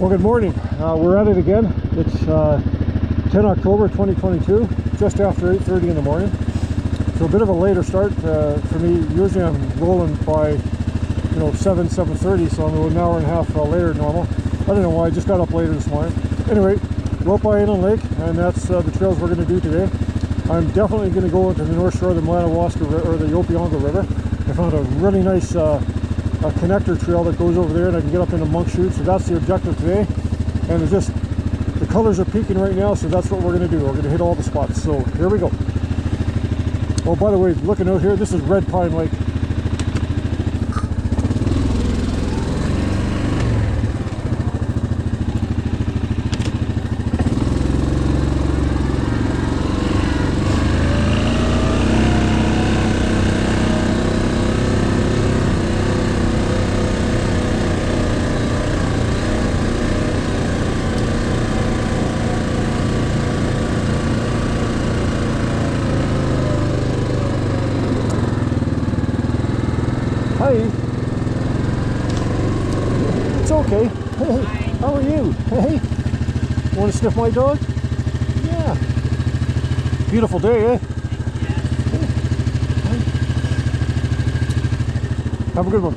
Well, good morning. We're at it again. It's 10 October 2022, just after 8:30 in the morning. So a bit of a later start for me. Usually I'm rolling by 7:30, so I'm an hour and a half later than normal. I don't know why, I just got up later this morning. Anyway, we're up by Inland Lake, and that's the trails we're going to do today. I'm definitely going to go into the north shore of the Madawaska or the Opiongo River. I found a really nice a connector trail that goes over there, and I can get up into Monk Chute. So that's the objective today. And it's just the colors are peaking right now, so that's what we're going to do. We're going to hit all the spots. So here we go. Oh, by the way, looking out here, this is Red Pine Lake. Hi. It's okay. Hey, how are you? Hey, want to sniff my dog? Yeah. Beautiful day, eh? Hey. Have a good one.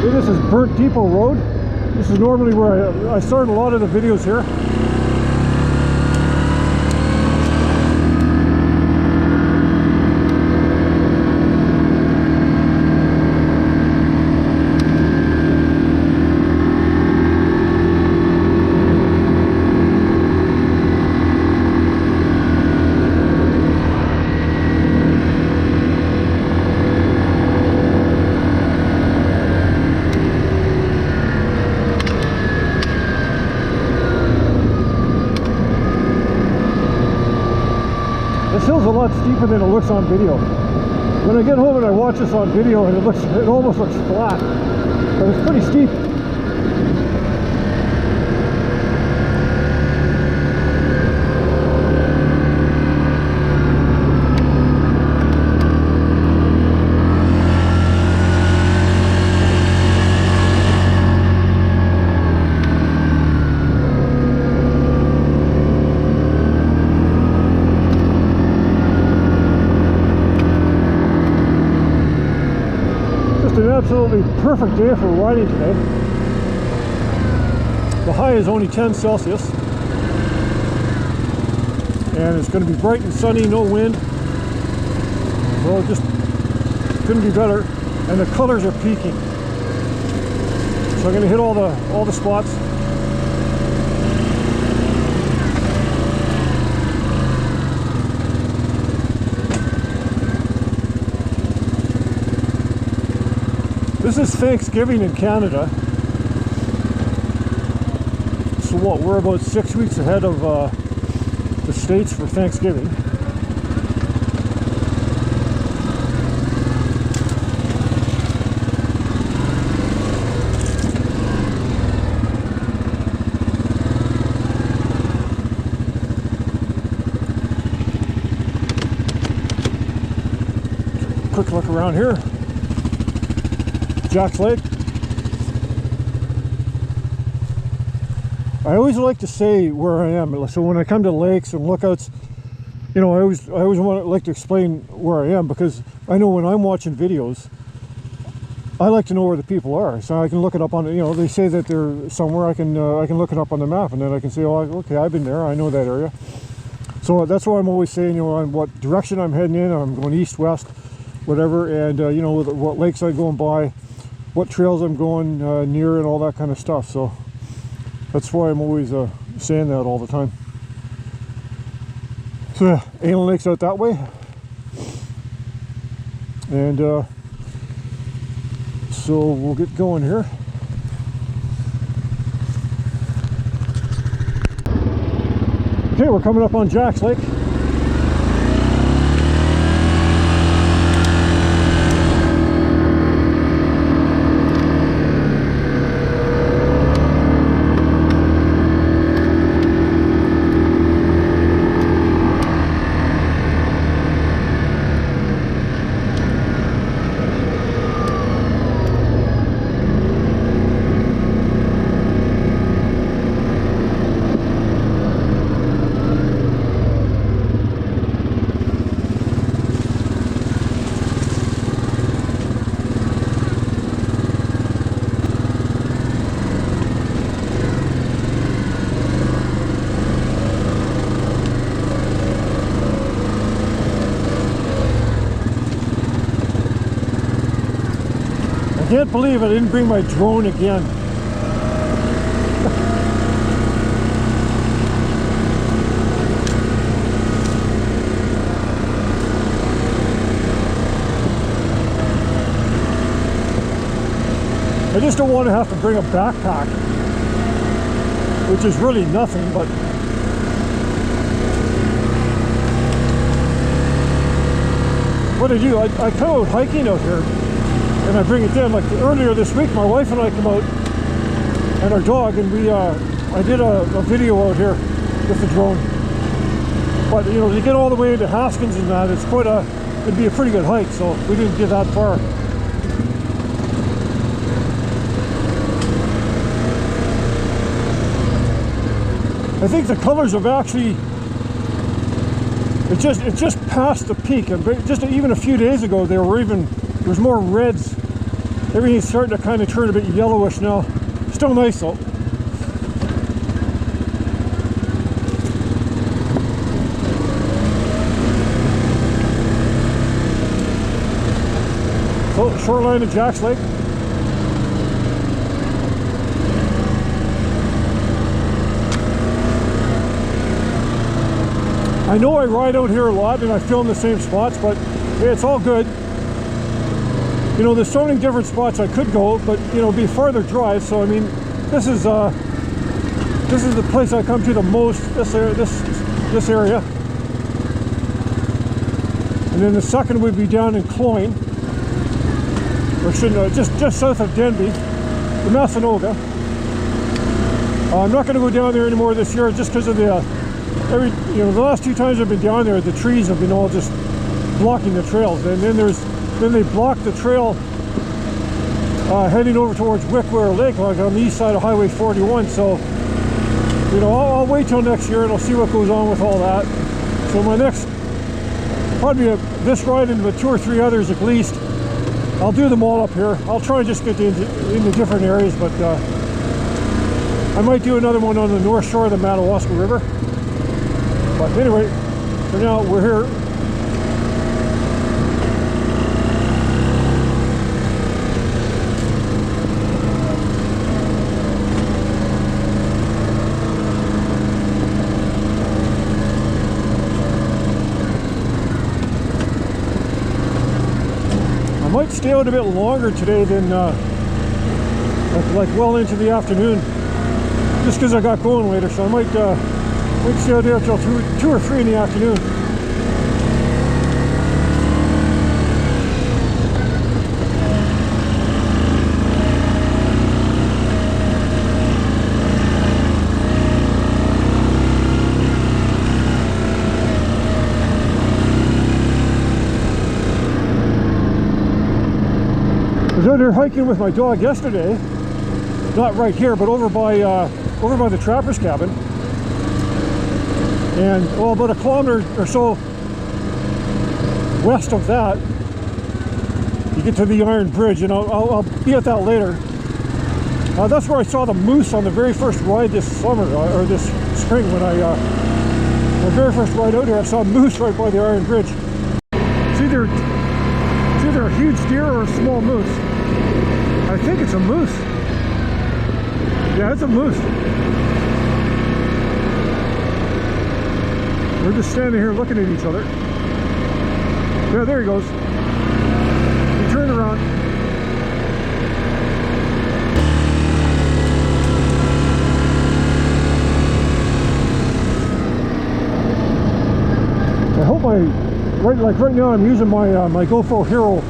This is Burnt Depot Road. This is normally where I start a lot of the videos here. This hill's a lot steeper than it looks on video. When I get home and I watch this on video, and it almost looks flat, but it's pretty steep. An absolutely perfect day for riding today. The high is only 10 Celsius, and it's going to be bright and sunny, no wind. Well, it just couldn't be better, and the colors are peaking. So I'm going to hit all the spots. This is Thanksgiving in Canada. So what, we're about 6 weeks ahead of the States for Thanksgiving. Quick look around here. Jack's Lake. I always like to say where I am. So when I come to lakes and lookouts, I always like to explain where I am, because I know when I'm watching videos, I like to know where the people are, so I can look it up on, you know, they say that they're somewhere, I can look it up on the map, and then I can say, oh, okay, I've been there, I know that area. So that's why I'm always saying, you know, on what direction I'm heading in. I'm going east, west, whatever, and you know, what lakes I'm going by, what trails I'm going near, and all that kind of stuff. So that's why I'm always saying that all the time. So yeah, Alien Lake's out that way, and so we'll get going here. Okay, we're coming up on Jack's Lake. I can't believe I didn't bring my drone again. I just don't want to have to bring a backpack, which is really nothing, but what I do, I come out hiking out here and I bring it in. Like earlier this week, my wife and I come out and our dog, and we I did a video out here with the drone. But you know, to get all the way into Haskins and that, it's quite it'd be a pretty good hike, so we didn't get that far. I think the colors have actually, it's just past the peak, and just even a few days ago there's more reds. Everything's starting to kind of turn a bit yellowish now. Still nice though. So, shoreline of Jack's Lake. I know I ride out here a lot and I film the same spots, but yeah, it's all good. You know, there's so many different spots I could go, but you know, it'd be a farther drive. So I mean, this is the place I come to the most. This area, and then the second would be down in Cloyne, or just south of Denby, the Massanoga. I'm not going to go down there anymore this year, just because of the the last two times I've been down there, the trees have been all just blocking the trails, and then they block the trail heading over towards Wickware Lake, like on the east side of Highway 41. So, you know, I'll wait till next year and I'll see what goes on with all that. So my next, probably this ride and with 2 or 3 others at least, I'll do them all up here. I'll try and just get into different areas, but I might do another one on the north shore of the Madawaska River. But anyway, for now, we're here. I might stay out a bit longer today than like well into the afternoon, just because I got going later. So I might stay out there until 2 or 3 in the afternoon. I was out there hiking with my dog yesterday, not right here, but over by the trapper's cabin. And well, about a kilometer or so west of that, you get to the Iron Bridge, and I'll be at that later. That's where I saw the moose on the very first ride this summer, or this spring, when my very first ride out here. I saw a moose right by the Iron Bridge. It's either a huge deer or a small moose. I think it's a moose. Yeah, it's a moose. We're just standing here looking at each other. Yeah, there he goes. He turned around. I hope right now I'm using my my GoPro Hero. I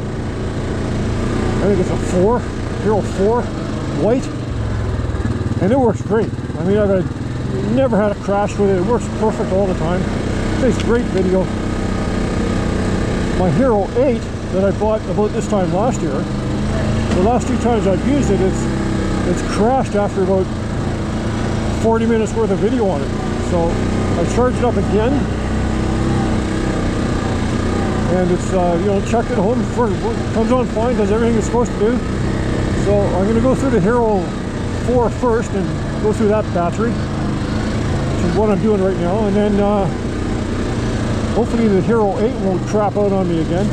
think it's a Hero 4 white, and it works great. I mean, I've never had a crash with it. It works perfect all the time. It takes great video. My Hero 8 that I bought about this time last year, the last 2 times I've used it, it's crashed after about 40 minutes worth of video on it. So I charged it up again, and it's checked at home. Comes on fine, does everything it's supposed to do. So I'm going to go through the Hero 4 first and go through that battery, which is what I'm doing right now, and then hopefully the Hero 8 won't crap out on me again.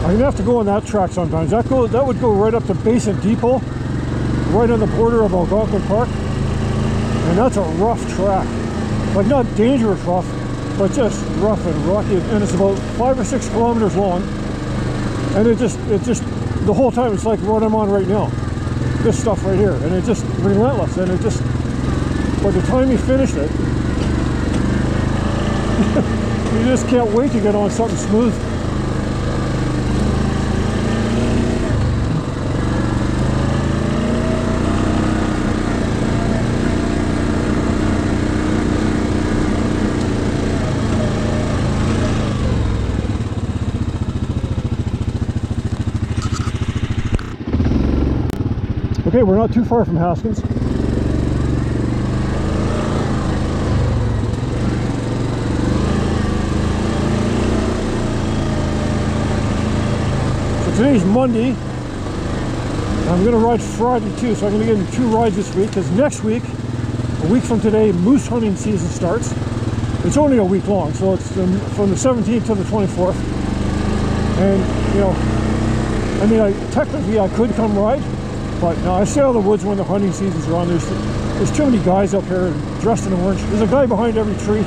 I'm gonna have to go on that track sometimes. That would go right up to Basin Depot, right on the border of Algonquin Park, and that's a rough track. Like, not dangerous rough, but just rough and rocky. And it's about 5 or 6 kilometers long, and it just the whole time it's like what I'm on right now. This stuff right here, and it's just relentless. And it just, by the time you finish it, you just can't wait to get on something smooth. Okay, we're not too far from Haskins. So today's Monday. I'm going to ride Friday too, so I'm going to get in 2 rides this week, because next week, a week from today, moose hunting season starts. It's only a week long, so it's from the 17th to the 24th. And, you know, I mean, technically I could come ride, but no, I stay out of the woods when the hunting seasons are on. There's too many guys up here dressed in orange. There's a guy behind every tree.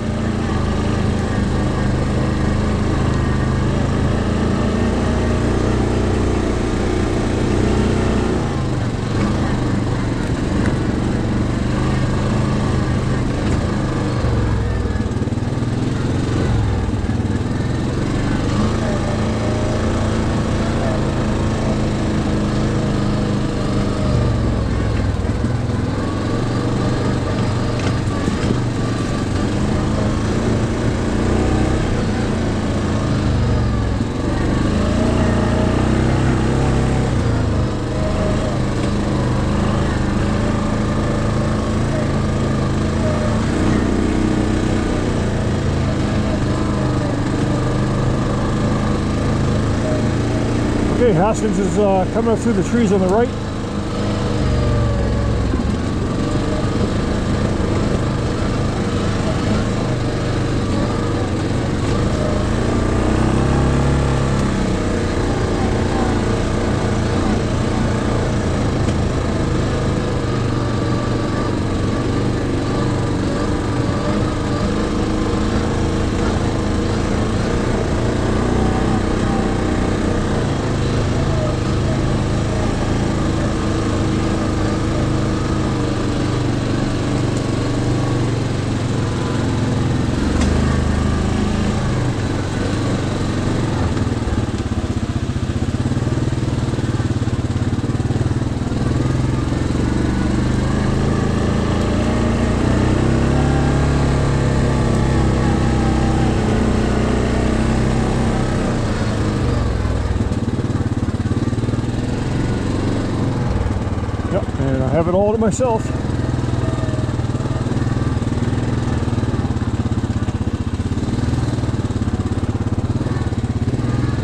Okay, Haskins is coming up through the trees on the right. And I have it all to myself.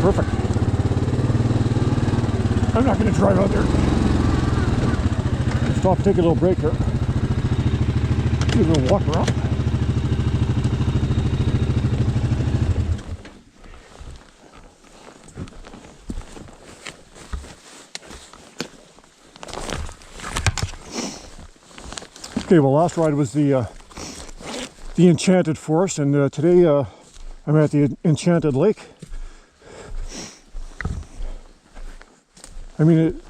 Perfect. I'm not going to drive out there. Stop, take a little break here. Do a little walk around. Okay, well, last ride was the Enchanted Forest, and today I'm at the Enchanted Lake. I mean,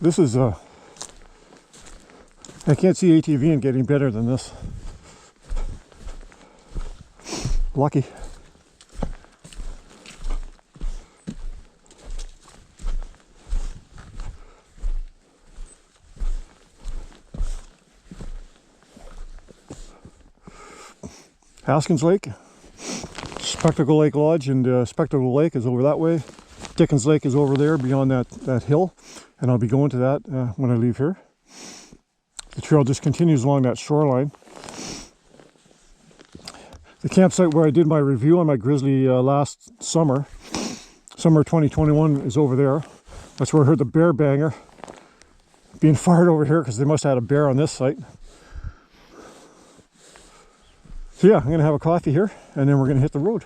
this is I can't see ATVing getting better than this. Lucky. Haskins Lake, Spectacle Lake Lodge, and Spectacle Lake is over that way. Dickens Lake is over there beyond that hill, and I'll be going to that when I leave here. The trail just continues along that shoreline. The campsite where I did my review on my Grizzly last summer 2021, is over there. That's where I heard the bear banger being fired over here, because they must have had a bear on this site. So yeah, I'm going to have a coffee here, and then we're going to hit the road.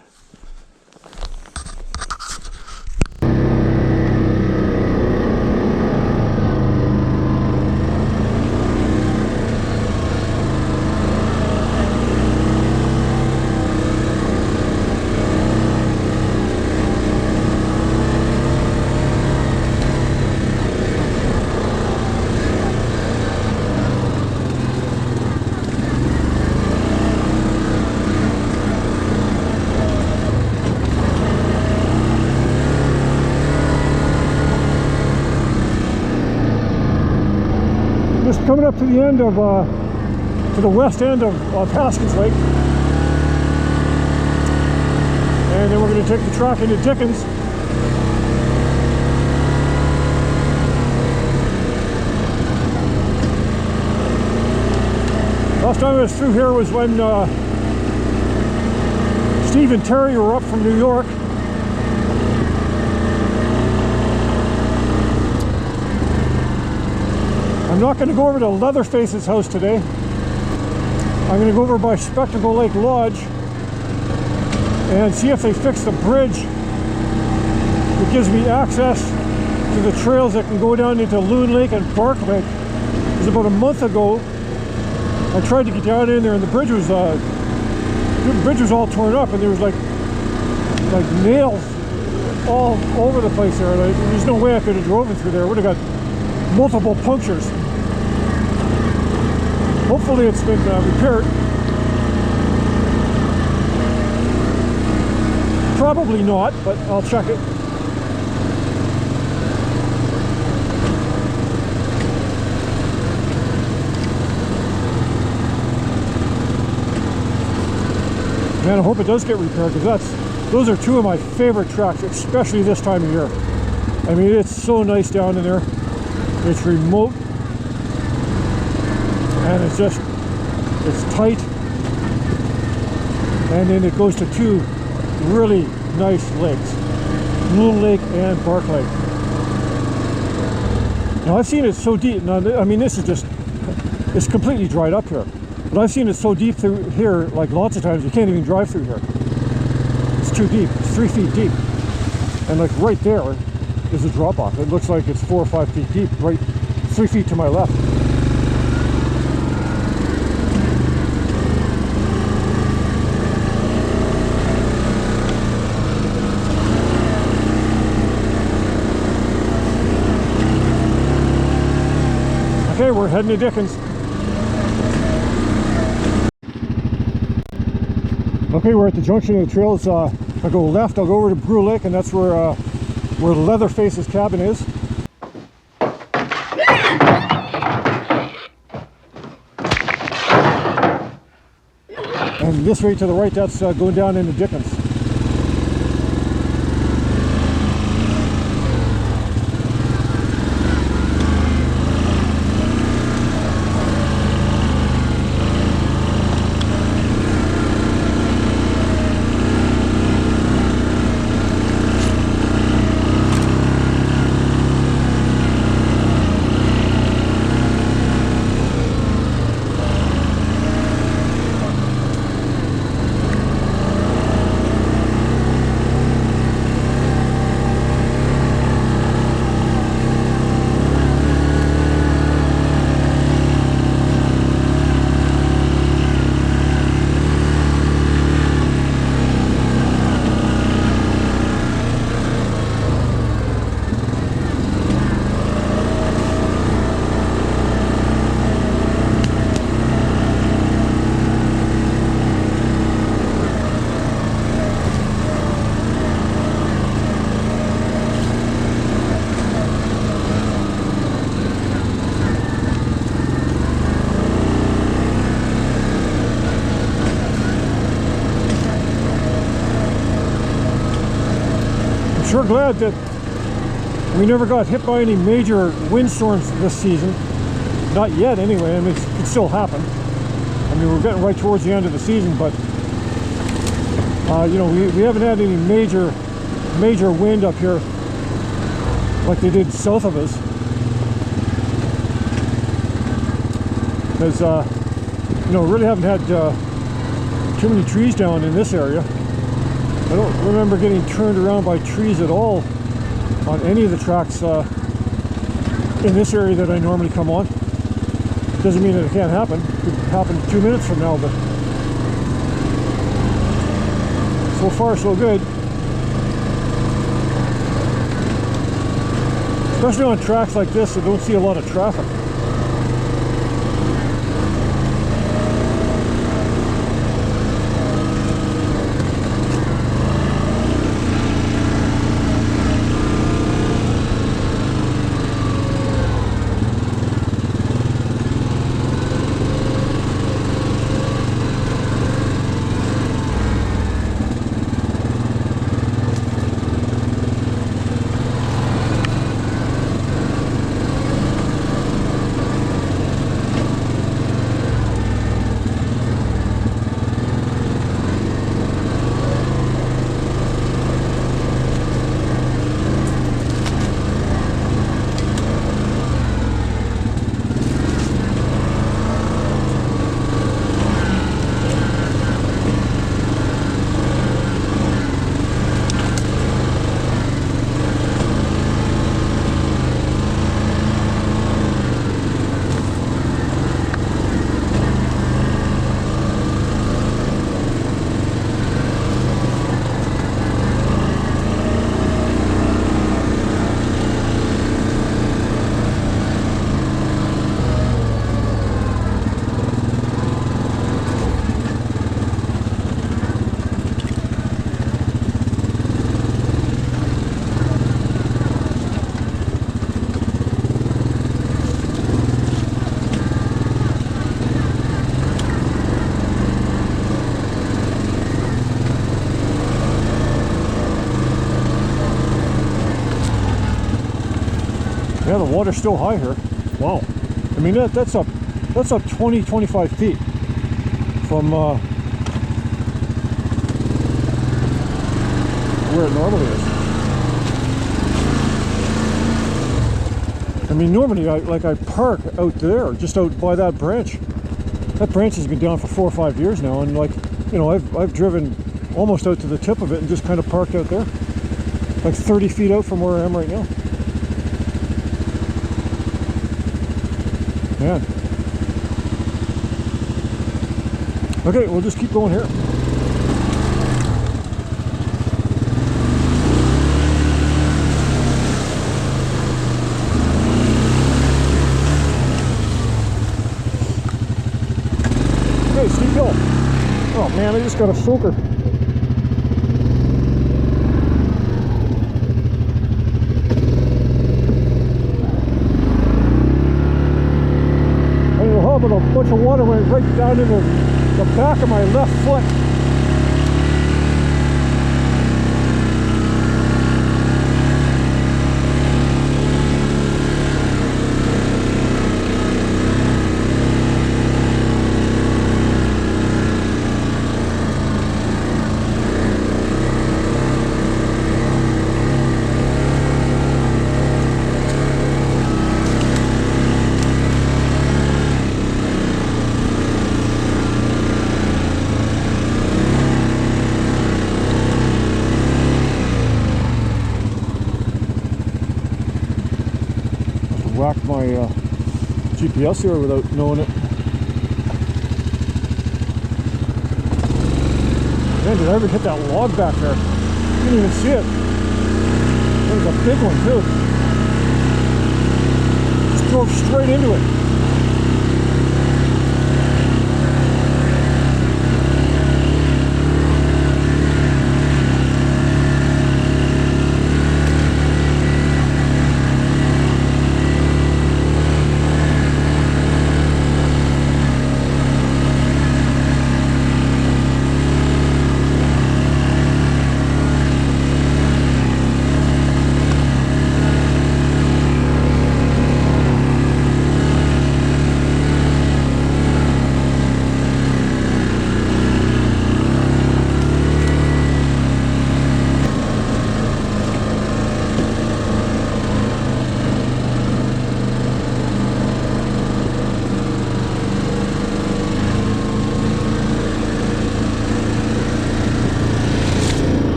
Just coming up to the end of, to the west end of Haskins Lake. And then we're going to take the track into Dickens. Last time I was through here was when Steve and Terry were up from New York. I'm not going to go over to Leatherface's house today. I'm going to go over by Spectacle Lake Lodge and see if they fixed the bridge that gives me access to the trails that can go down into Loon Lake and Bark Lake. It was about a month ago. I tried to get down in there, and the bridge was all torn up, and there was like nails all over the place there. And there's no way I could have driven through there. I would have got multiple punctures. Hopefully it's been repaired. Probably not, but I'll check it. Man, I hope it does get repaired, because those are two of my favorite tracks, especially this time of year. I mean, it's so nice down in there. It's remote, and it's tight, and then it goes to two really nice lakes, Loon Lake and Bark Lake. Now I've seen it so deep. Now, I mean, this is just, it's completely dried up here, but I've seen it so deep through here, like lots of times you can't even drive through here. It's too deep. It's 3 feet deep, and like right there is a drop off. It looks like it's 4 or 5 feet deep, right 3 feet to my left. Okay, we're heading to Dickens. Okay, we're at the junction of the trails. I'll go left, I'll go over to Brew Lake, and that's where Leatherface's cabin is. And this way to the right, that's going down into Dickens. sure glad that we never got hit by any major windstorms this season. Not yet, anyway. I mean, it could still happen. I mean, we're getting right towards the end of the season, but you know, we haven't had any major wind up here like they did south of us. Because you know, really haven't had too many trees down in this area. I don't remember getting turned around by trees at all on any of the tracks in this area that I normally come on. Doesn't mean that it can't happen. It could happen 2 minutes from now, but so far so good. Especially on tracks like this that don't see a lot of traffic. Yeah, the water's still high here. Wow. I mean, that's up 20, 25 feet from where it normally is. I mean, normally I park out there, just out by that branch. That branch has been down for 4 or 5 years now, and like, you know, I've driven almost out to the tip of it and just kind of parked out there, like 30 feet out from where I am right now. Man. Okay, we'll just keep going here. Okay, steep hill. Oh man, I just got a soaker. But a bunch of water went right down into the back of my left foot. Whacked my GPS here without knowing it. Man, did I ever hit that log back there? Didn't even see it. It was a big one too. Just drove straight into it.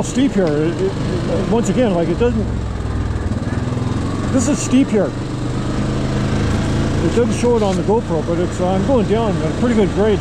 steep here. Once again, like it doesn't. This is steep here. It doesn't show it on the GoPro, but it's. I'm going down at a pretty good grade.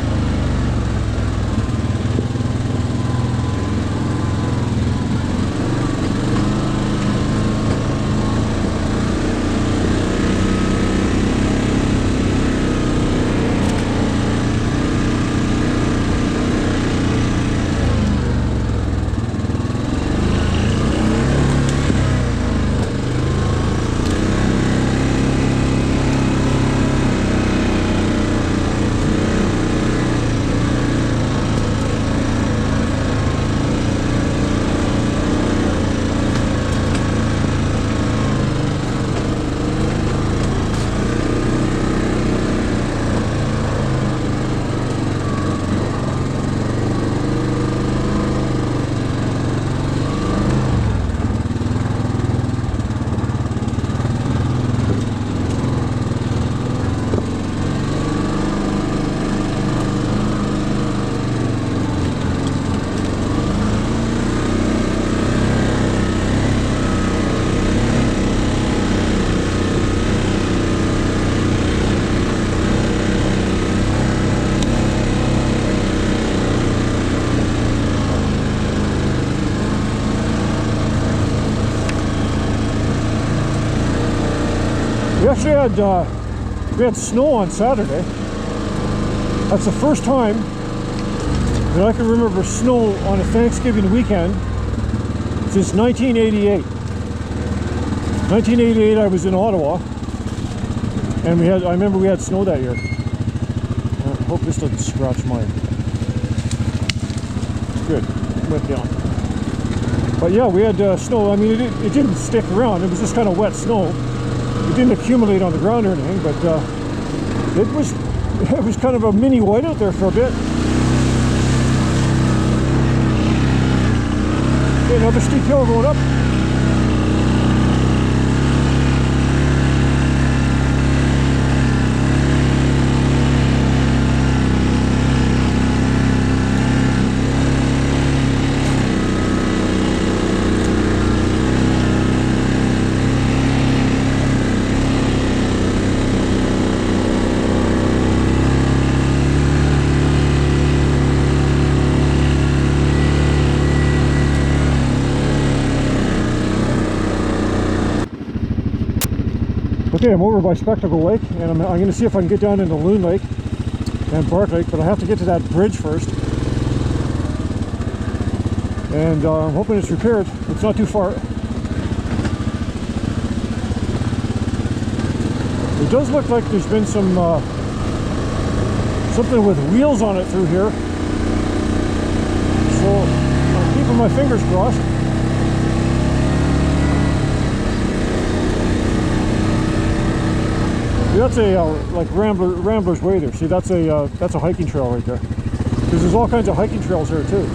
We had snow on Saturday. That's the first time that I can remember snow on a Thanksgiving weekend since 1988. 1988, I was in Ottawa, and I remember we had snow that year. I hope this doesn't scratch mine. Good, went down. But yeah, we had snow. I mean, it didn't stick around. It was just kind of wet snow. It didn't accumulate on the ground or anything, but it was kind of a mini whiteout there for a bit. Okay, another steep hill going up. Okay, I'm over by Spectacle Lake, and I'm going to see if I can get down into Loon Lake and Bark Lake, but I have to get to that bridge first. And I'm hoping it's repaired. It's not too far. It does look like there's been some something with wheels on it through here. So I'm keeping my fingers crossed. That's a like Rambler's Way there. See, that's a hiking trail right there. Because there's all kinds of hiking trails there too.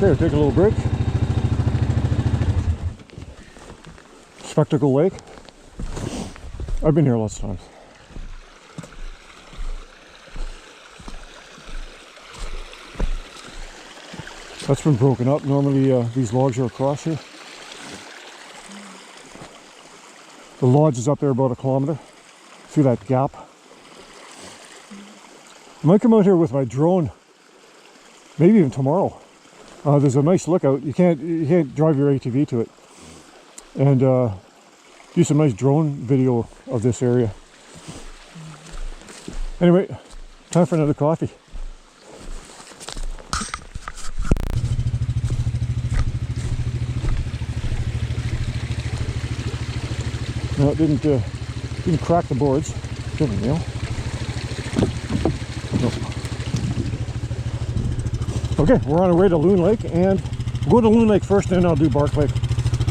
There, take a little break. Spectacle Lake. I've been here lots of times. That's been broken up. Normally these logs are across here. The lodge is up there about 1 kilometer through that gap. I might come out here with my drone, maybe even tomorrow. There's a nice lookout. You can't drive your ATV to it, and do some nice drone video of this area. Anyway, time for another coffee. No, it didn't crack the boards. Didn't nail. Nope. Okay, we're on our way to Loon Lake, and we'll go to Loon Lake first, then I'll do Bark Lake.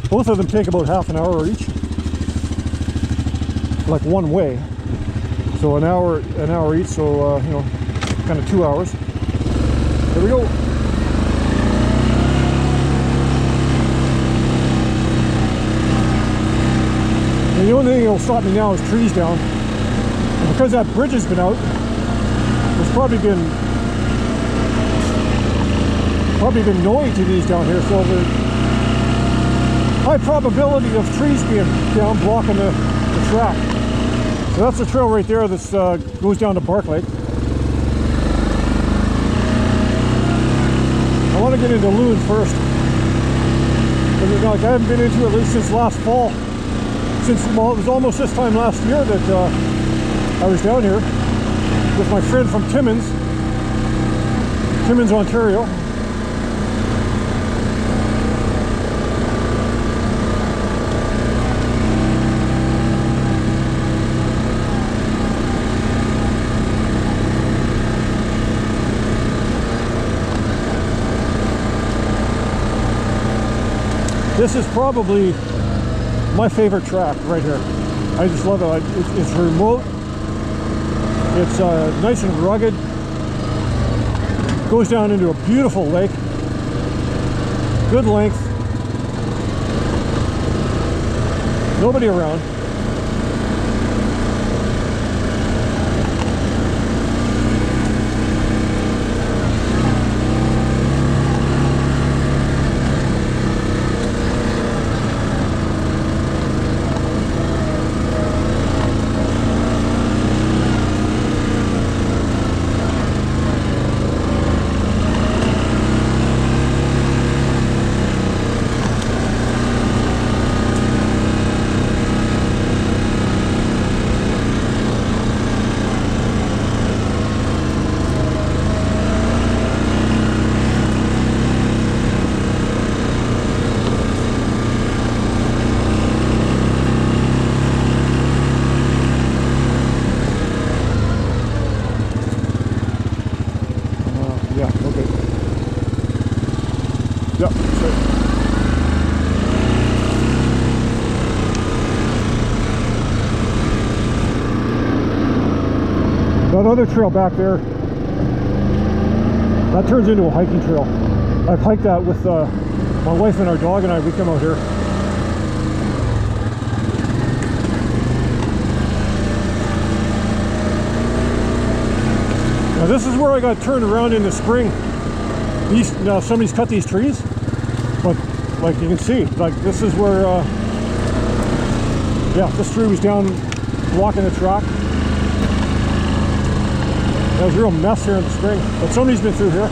Both of them take about half an hour each, like one way. So an hour each, so you know, kind of 2 hours. Here we go. And the only thing that will stop me now is trees down. And because that bridge has been out, there's probably been noise to these down here, so there's high probability of trees being down blocking the track. So that's the trail right there that goes down to Bark Lake. I want to get into Loon first, because like, I haven't been into it at least since last fall. Well, it was almost this time last year that I was down here with my friend from Timmins, Ontario. This is probably my favorite track right here. I just love it. It's remote. It's nice and rugged. Goes down into a beautiful lake. Good length. Nobody around. That other trail back there, that turns into a hiking trail. I've hiked that with my wife and our dog and I. We come out here. Now this is where I got turned around in the spring. Now somebody's cut these trees, but like you can see, like this is where, yeah, this tree was down blocking the track. It was a real mess here in the spring, but somebody's been through here.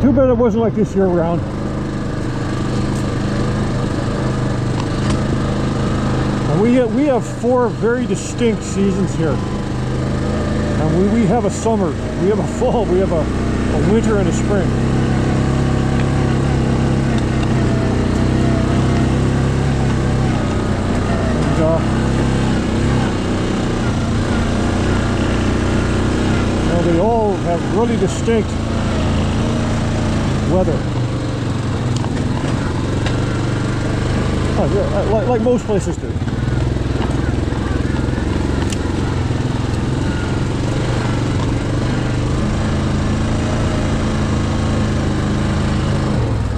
Too bad it wasn't like this year round. And we have 4 very distinct seasons here. And we have a summer, we have a fall, we have a winter and a spring. And well, they all have really distinct weather. Oh, yeah, like most places do.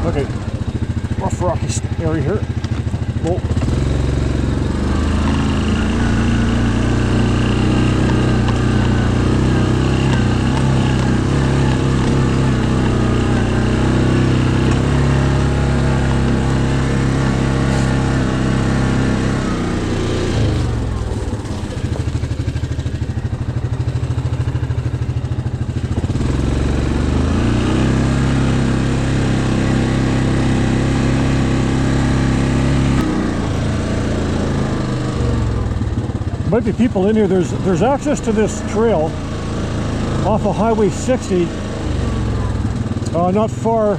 Okay, rough rocky area here. Whoa. Might be people in here. There's access to this trail off of Highway 60, not far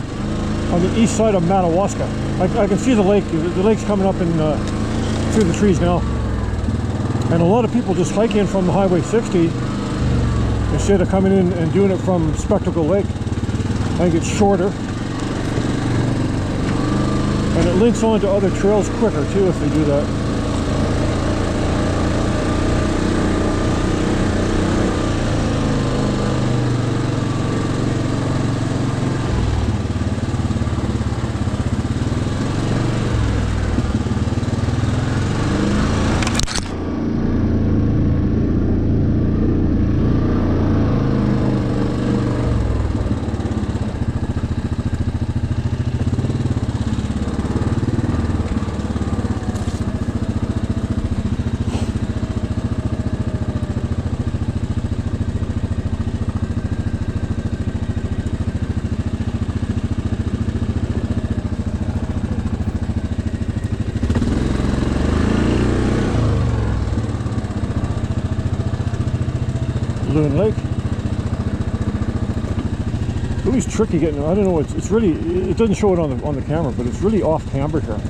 on the east side of Madawaska. I can see the lake. The lake's coming up in through the trees now, and a lot of people just hike in from the Highway 60 instead of coming in and doing it from Spectacle Lake. I think it's shorter, and it links on to other trails quicker too if they do that. Loon Lake. It's always tricky getting. I don't know. It's really. It doesn't show it on the camera, but it's really off camber here,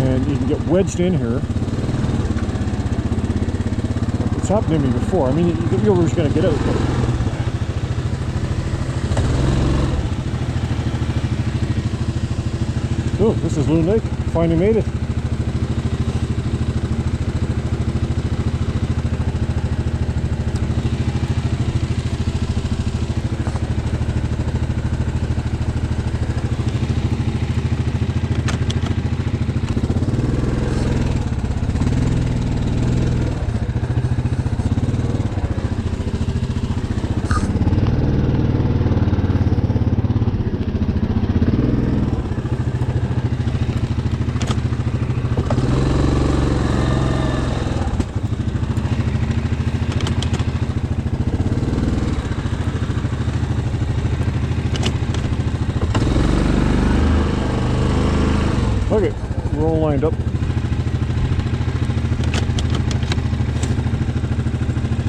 and you can get wedged in here. It's happened to me before. I mean, you're just going to get out. Oh, this is Loon Lake. Finally made it. Okay, we're all lined up.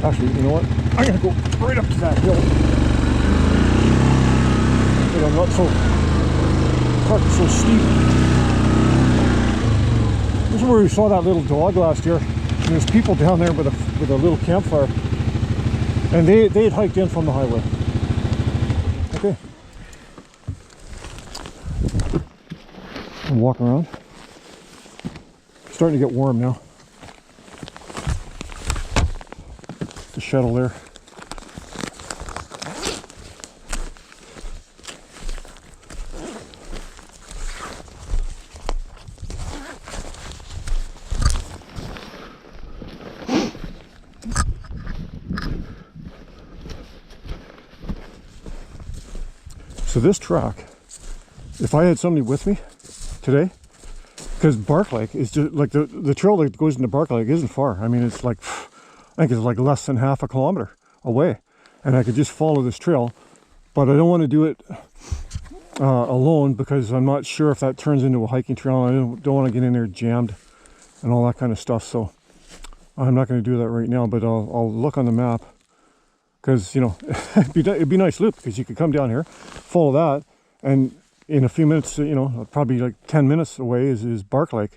Actually, you know what? I'm gonna go right up to that hill. But I'm not so steep. This is where we saw that little dog last year. And there's people down there with a little campfire, and they had hiked in from the highway. Okay. I'm walking around. Starting to get warm now. The shuttle there. So this track, if I had somebody with me today, because Bark Lake is just like the trail that goes into Bark Lake isn't far. I mean, it's like, I think it's like less than half a kilometer away, and I could just follow this trail but I don't want to do it alone, because I'm not sure if that turns into a hiking trail. I don't want to get in there jammed and all that kind of stuff, so I'm not going to do that right now, but I'll look on the map, because, you know, it'd be a nice loop, because you could come down here, follow that, and in a few minutes, you know, probably like 10 minutes away is Bark Lake.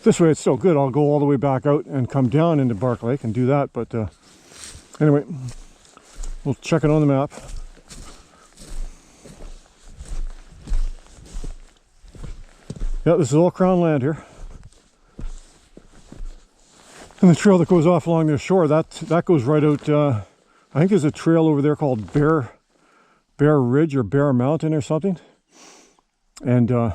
This way it's still good. I'll go all the way back out and come down into Bark Lake and do that, but anyway, we'll check it on the map. Yeah, this is all crown land here. And the trail that goes off along the shore, that goes right out, I think there's a trail over there called Bear Ridge or Bear Mountain or something. And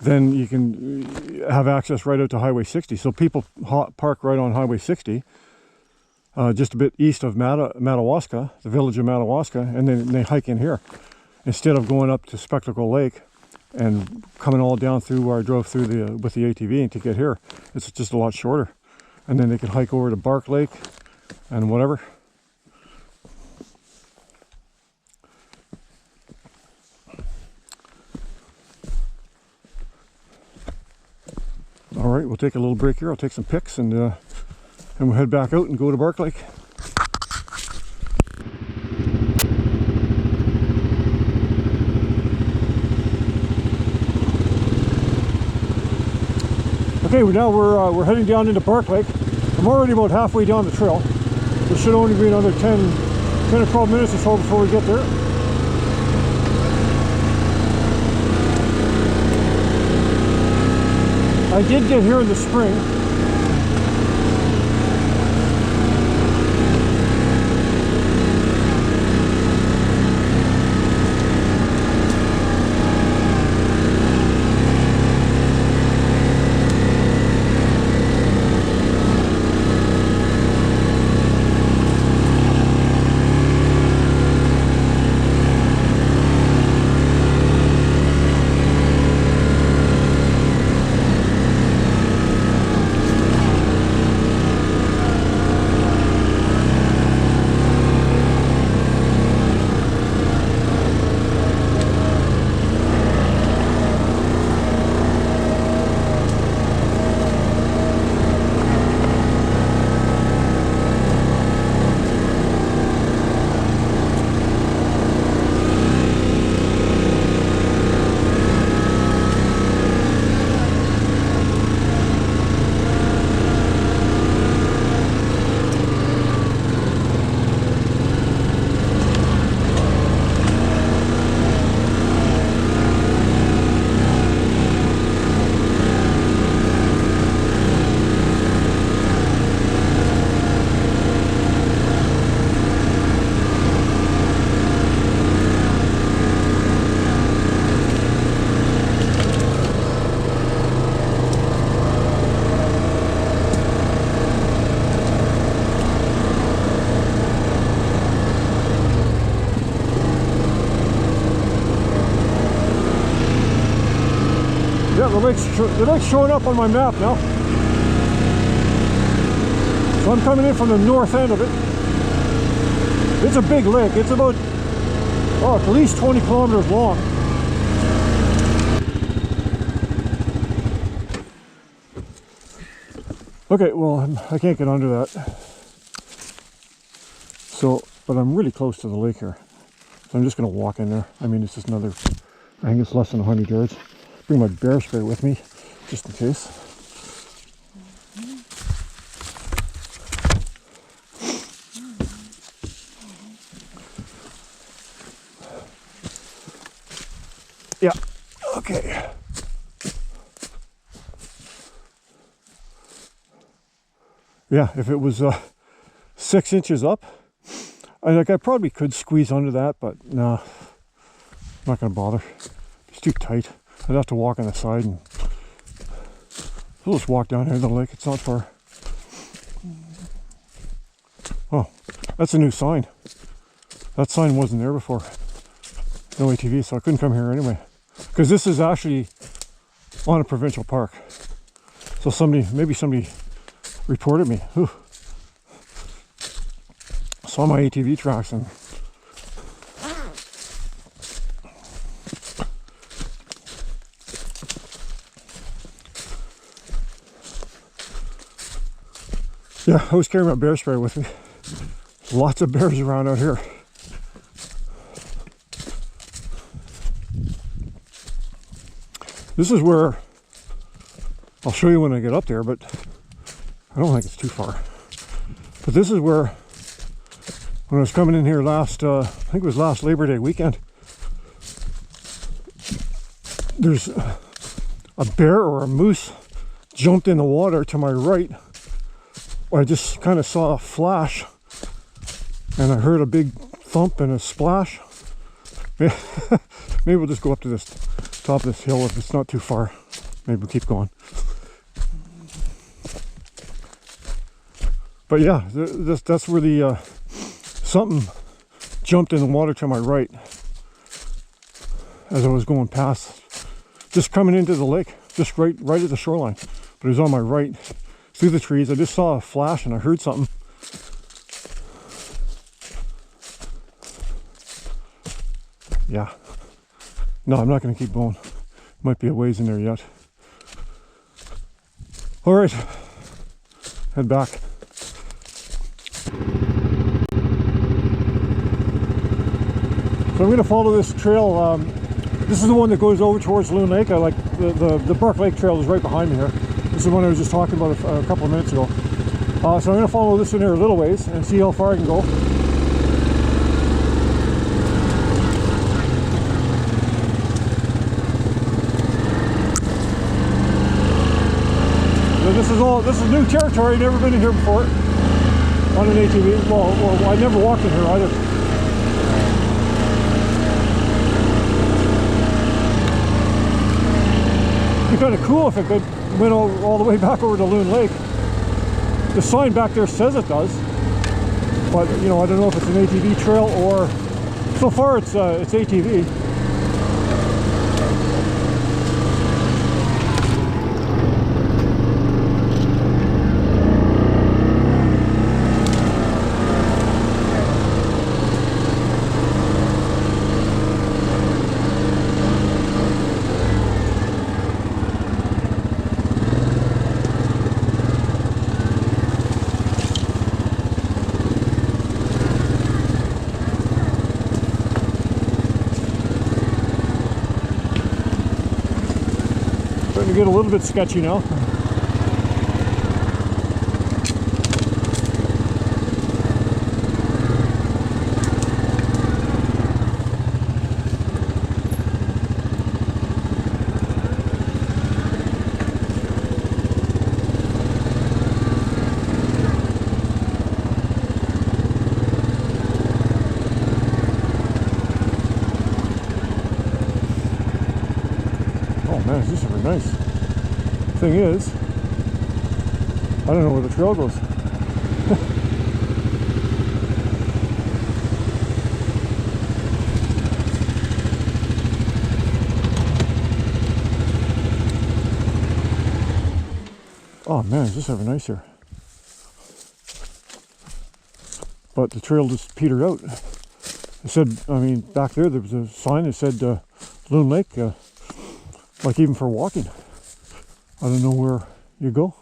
then you can have access right out to Highway 60. So people park right on Highway 60, just a bit east of Madawaska, the village of Madawaska, and then they hike in here. Instead of going up to Spectacle Lake and coming all down through where I drove through with the ATV and to get here, it's just a lot shorter. And then they can hike over to Bark Lake and whatever. All right, we'll take a little break here. I'll take some pics and we'll head back out and go to Bark Lake. Okay, we're heading down into Bark Lake. I'm already about halfway down the trail. There should only be another 10 or 12 minutes or so before we get there. I did get here in the spring. Yeah, the lake's showing up on my map now. So I'm coming in from the north end of it. It's a big lake. It's about, at least 20 kilometers long. Okay, well, I can't get under that. So, but I'm really close to the lake here. So I'm just going to walk in there. I mean, it's just another, I think it's less than 100 yards. Bring my bear spray with me, just in case. Yeah, okay. Yeah, if it was 6 inches up, I probably could squeeze under that, but no, I'm not going to bother. It's too tight. I'd have to walk on the side, and we'll just walk down here to the lake. It's not far. Oh, that's a new sign. That sign wasn't there before. No ATV, so I couldn't come here anyway. Because this is actually on a provincial park. So maybe somebody reported me. Whew. Saw my ATV tracks and Yeah, I was carrying my bear spray with me. Lots of bears around out here. This is where, I'll show you when I get up there, but I don't think it's too far. But this is where, when I was coming in here last, I think it was last Labor Day weekend, there's a bear or a moose jumped in the water to my right. I just kind of saw a flash and I heard a big thump and a splash. Maybe we'll just go up to this top of this hill if it's not too far. Maybe we'll keep going. But yeah, that's where the something jumped in the water to my right as I was going past, just coming into the lake, just right at the shoreline. But it was on my right, through the trees. I just saw a flash and I heard something. Yeah. No, I'm not going to keep going. Might be a ways in there yet. All right, head back. So I'm going to follow this trail. This is the one that goes over towards Loon Lake. I like the Burke Lake Trail is right behind me here. This is the one I was just talking about a couple of minutes ago. So I'm going to follow this one here a little ways and see how far I can go. So this is new territory. Never been in here before on an ATV. Well, I never walked in here either. It'd be kind of cool if it went all the way back over to Loon Lake. The sign back there says it does, but you know, I don't know if it's an ATV trail or, so far it's ATV. Starting to get a little bit sketchy now. Man, this is very nice. Thing is, I don't know where the trail goes. Oh man, this is very nice here. But the trail just petered out. It said, I mean, back there was a sign that said Loon Lake. Like even for walking, I don't know where you go.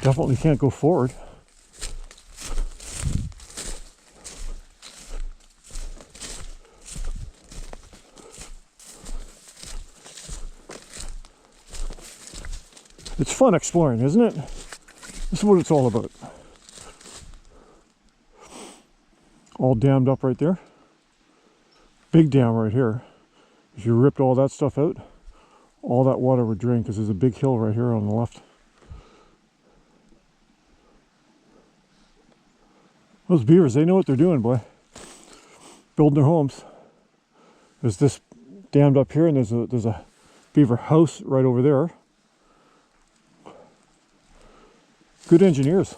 Definitely can't go forward. It's fun exploring, isn't it? This is what it's all about. All dammed up right there. Big dam right here. If you ripped all that stuff out, all that water would drain because there's a big hill right here on the left. Those beavers, they know what they're doing, boy. Building their homes. There's this dammed up here, and there's a beaver house right over there. Good engineers.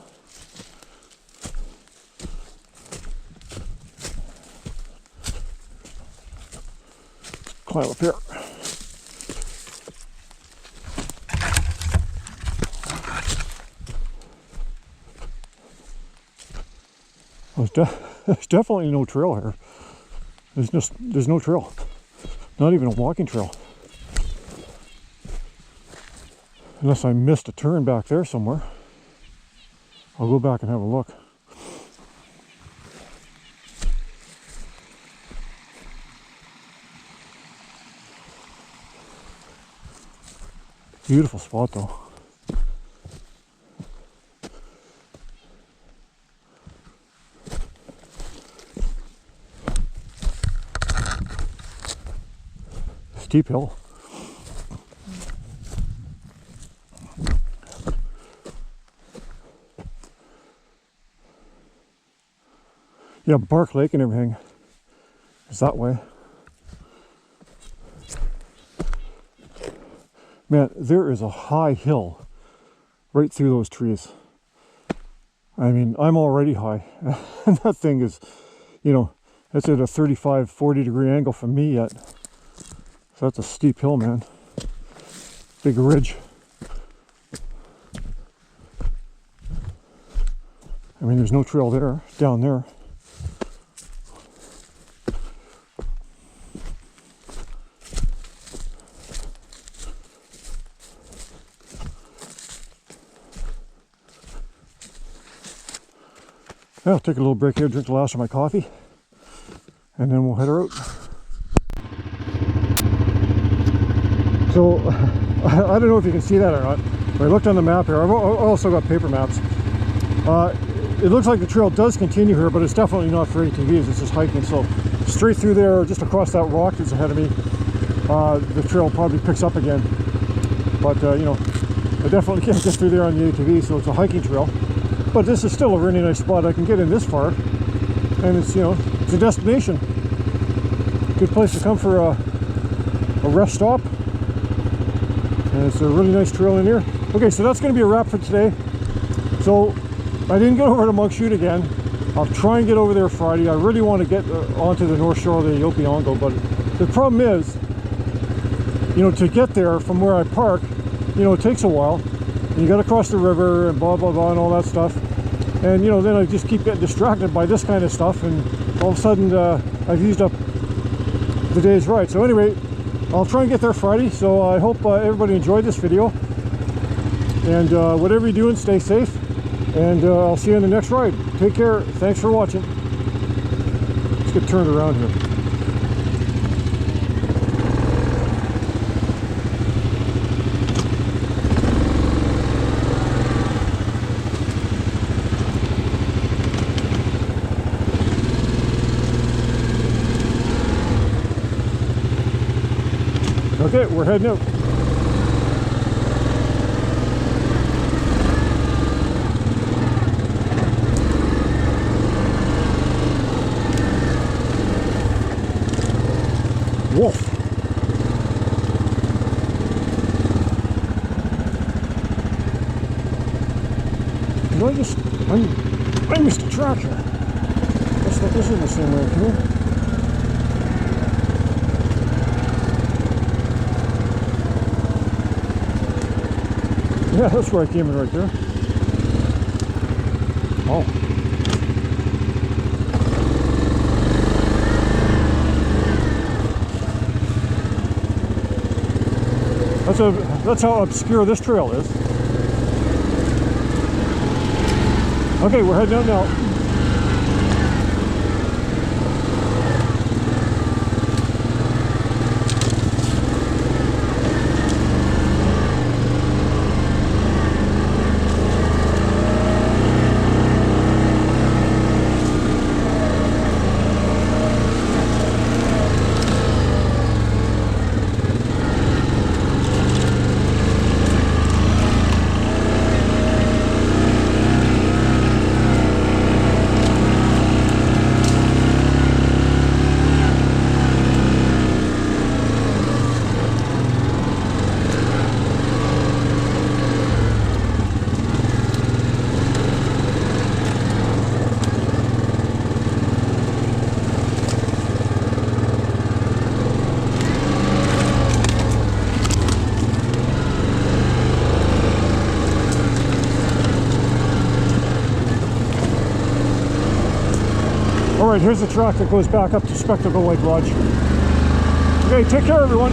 Climb up here. There's definitely no trail here. there's no trail, not even a walking trail. Unless I missed a turn back there somewhere. I'll go back and have a look. Beautiful spot though. Steep hill. Yeah, Bark Lake and everything is that way. Man, there is a high hill right through those trees. I mean, I'm already high. And that thing is, you know, it's at a 35, 40 degree angle from me yet. So that's a steep hill, man. Big ridge. I mean, there's no trail there, down there. Yeah, I'll take a little break here, drink the last of my coffee, and then we'll head her out. So, I don't know if you can see that or not, but I looked on the map here. I've also got paper maps. It looks like the trail does continue here, but it's definitely not for ATVs, it's just hiking. So, straight through there, just across that rock that's ahead of me, the trail probably picks up again. But, you know, I definitely can't get through there on the ATV, so it's a hiking trail. But this is still a really nice spot. I can get in this far, and it's, you know, it's a destination. Good place to come for a rest stop, and it's a really nice trail in here. Okay, so that's going to be a wrap for today. So I didn't get over to Monk Chute again. I'll try and get over there Friday. I really want to get onto the north shore of the Yopiongo, but the problem is, you know, to get there from where I park, you know, it takes a while. You got to cross the river and blah blah blah and all that stuff, and you know, then I just keep getting distracted by this kind of stuff, and all of a sudden I've used up the day's ride. So anyway, I'll try and get there Friday. So I hope everybody enjoyed this video, and whatever you're doing, stay safe, and I'll see you on the next ride. Take care. Thanks for watching. Let's get turned around here. Okay, we're heading out. Wolf. I missed a track here. Looks like this is the same road here. Yeah, that's where I came in right there. Oh. That's how obscure this trail is. Okay, we're heading out now. Alright, here's the track that goes back up to Spectacle Lake Lodge. Okay, take care everyone.